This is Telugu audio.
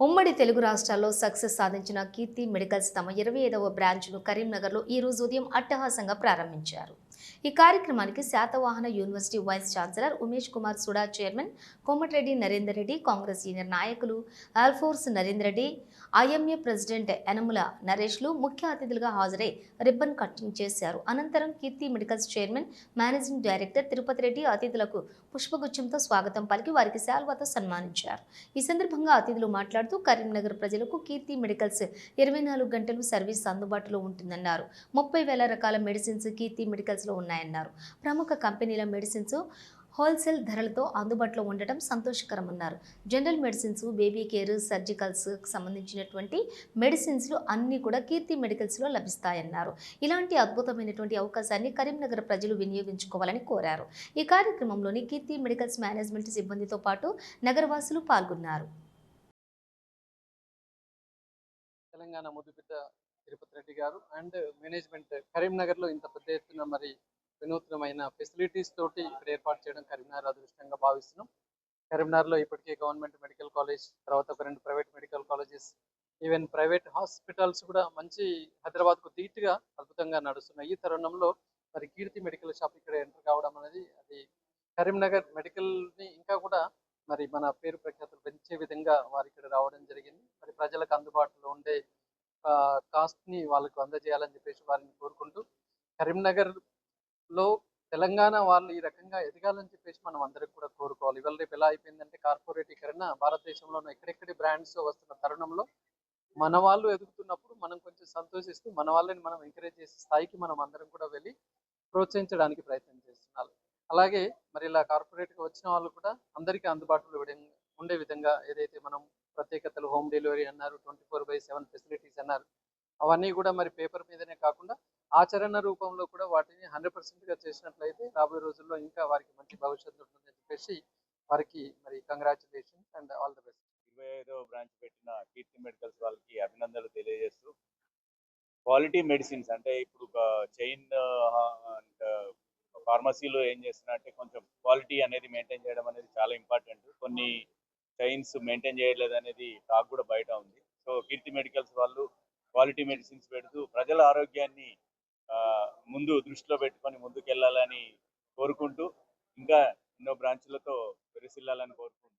ఉమ్మడి తెలుగు రాష్ట్రాల్లో సక్సెస్ సాధించిన కీర్తి మెడికల్స్ తమ 25వ బ్రాంచ్ను కరీంనగర్లో ఈ రోజు ఉదయం అట్టహాసంగా ప్రారంభించారు. ఈ కార్యక్రమానికి Satavahana university vice chancellor Umesh Kumar SUDA, chairman Komatireddy Narender Reddy, Congress senior నాయకులు ఆల్ఫోర్స్ నరేందర్ రెడ్డి, ఐఎంఏ ప్రెసిడెంట్ యనమల నరేష్లు ముఖ్య అతిథులుగా హాజరై రిబ్బన్ కటింగ్ చేశారు. అనంతరం Keerthi medicals chairman, managing director Tirupati Reddy అతిథులకు పుష్పగుచ్ఛంతో స్వాగతం పలికి వారికి శాల్వాతో సన్మానించారు. ఈ సందర్భంగా అతిథులు మాట్లాడుతూ కరీంనగర్ ప్రజలకు కీర్తి మెడికల్స్ 24 గంటలు సర్వీస్ అందుబాటులో ఉంటుందన్నారు. 30,000 రకాల మెడిసిన్స్ కీర్తి మెడికల్స్లో ఉన్నాయన్నారు. ప్రముఖ కంపెనీల మెడిసిన్స్ హోల్సేల్ ధరలతో అందుబాటులో ఉండటం సంతోషకరమన్నారు. General medicines, baby care, surgicals సంబంధించినటువంటి మెడిసిన్స్లు అన్నీ కూడా కీర్తి మెడికల్స్లో లభిస్తాయన్నారు. ఇలాంటి అద్భుతమైనటువంటి అవకాశాన్ని కరీంనగర్ ప్రజలు వినియోగించుకోవాలని కోరారు. ఈ కార్యక్రమంలోని కీర్తి మెడికల్స్ మేనేజ్మెంట్ సిబ్బందితో పాటు నగరవాసులు పాల్గొన్నారు. తెలంగాణ ముద్దుబిడ్డ తిరుపతి రెడ్డి గారు అండ్ మేనేజ్మెంట్ కరీంనగర్లో ఇంత పెద్ద ఎత్తున మరి వినూత్నమైన ఫెసిలిటీస్ తోటి ఇక్కడ ఏర్పాటు చేయడం కరీంనగర్ అదృష్టంగా భావిస్తున్నాం. కరీంనగర్లో ఇప్పటికే గవర్నమెంట్ మెడికల్ కాలేజ్, తర్వాత ఒక 2 private medical colleges, even private hospitals కూడా మంచి హైదరాబాద్కు ధీటుగా అద్భుతంగా నడుస్తున్నాయి. ఈ తరుణంలో మరి కీర్తి మెడికల్ షాప్ ఇక్కడ ఎంటర్ కావడం అనేది అది కరీంనగర్ మెడికల్ని ఇంకా కూడా మరి మన పేరు ప్రఖ్యాతులు పెంచే విధంగా వారు ఇక్కడ రావడం జరిగింది. మరి ప్రజలకు అందుబాటులో ఉండే కాస్ట్ని వాళ్ళకు అందజేయాలని చెప్పేసి వారిని కోరుకుంటూ, కరీంనగర్లో తెలంగాణ వాళ్ళు ఈ రకంగా ఎదగాలని చెప్పేసి మనం అందరికి కూడా కోరుకోవాలి. ఇవాళ రేపు ఎలా అయిపోయిందంటే కార్పొరేటీకరణ భారతదేశంలో ఎక్కడెక్కడి బ్రాండ్స్ వస్తున్న తరుణంలో మన వాళ్ళు ఎదుగుతున్నప్పుడు మనం కొంచెం సంతోషిస్తూ మన వాళ్ళని మనం ఎంకరేజ్ చేసే స్థాయికి మనం అందరం కూడా వెళ్ళి ప్రోత్సహించడానికి ప్రయత్నం చేస్తున్నారు. అలాగే మరి ఇలా కార్పొరేట్గా వచ్చిన వాళ్ళు కూడా అందరికీ అందుబాటులో ఉండే విధంగా ఏదైతే మనం ప్రత్యేకతలు, హోమ్ డెలివరీ అన్నారు, 24/7 ఫెసిలిటీస్ అన్నారు, అవన్నీ కూడా మరి పేపర్ మీదనే కాకుండా ఆచరణ రూపంలో కూడా వాటిని 100%గా చేసినట్లయితే రాబోయే రోజుల్లో ఇంకా వారికి మంచి భవిష్యత్తు ఉంటుందని చెప్పేసి వారికి మరి congratulations and all the best. 25వ బ్రాంచ్ పెట్టిన కీర్తి మెడికల్స్ వాళ్ళకి అభినందనలు తెలియజేస్తూ, క్వాలిటీ మెడిసిన్స్ అంటే ఇప్పుడు ఒక చైన్ అండ్ ఫార్మసీలో ఏం చేస్తున్నారంటే కొంచెం క్వాలిటీ అనేది మెయింటైన్ చేయడం అనేది చాలా ఇంపార్టెంట్. కొన్ని చైన్స్ మెయింటైన్ చేయలేదు అనేది టాక్ కూడా బయట ఉంది. సో కీర్తి మెడికల్స్ వాళ్ళు క్వాలిటీ మెడిసిన్స్ పెడుతూ ప్రజల ఆరోగ్యాన్ని ముందు దృష్టిలో పెట్టుకొని ముందుకెళ్ళాలని కోరుకుంటూ, ఇంకా ఎన్నో బ్రాంచ్లతో విరసిల్లాలని కోరుకుంటూ